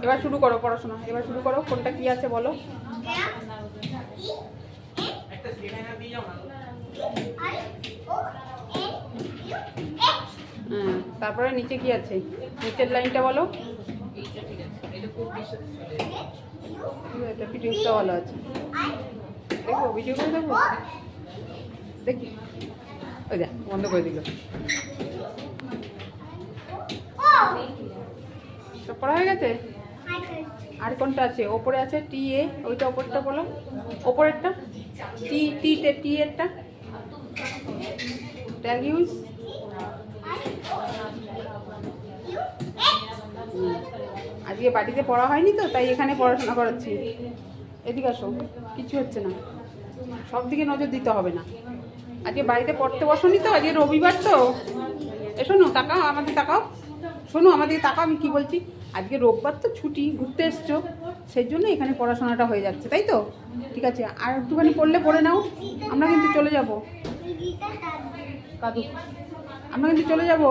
এবার শুরু করো পড়াশোনা, এবার শুরু করো। কোনটা কি আছে বলো। হ্যাঁ, তারপরে নিচে কি আছে? নিচের লাইনটা বলো। এটা ভিডিওটা ভালো আছে, দেখো ভিডিও করে দেখো, দেখি। ওই যা বন্ধ করে দিল। সব পড়া হয়ে গেছে? আর কোনটা আছে? ওপরে আছে টি এ, ওইটা ওপরটা বলো। ওপরেরটা টি টি টি এরটা ট্যাগ ইউজ। আজকে বাড়িতে পড়া হয়নি তো, তাই এখানে পড়াশোনা করাচ্ছি। এদিকে আসো, কিছু হচ্ছে না, সব দিকে নজর দিতে হবে না। আজকে বাড়িতে পড়তে বসনি তো, আজকে রবিবার তো। শোনো, তাকাও আমাদের, তাকাও, শোনো আমাদের তাকাও, আমি কি বলছি। আজকে রোববার তো, ছুটি, ঘুরতে এসছো, সেই জন্য এখানে পড়াশোনাটা হয়ে যাচ্ছে, তাই তো? ঠিক আছে, আর একটুখানি পড়লে পড়ে নাও। আমরা কিন্তু চলে যাব, কাদু, আমরা কিন্তু চলে যাব।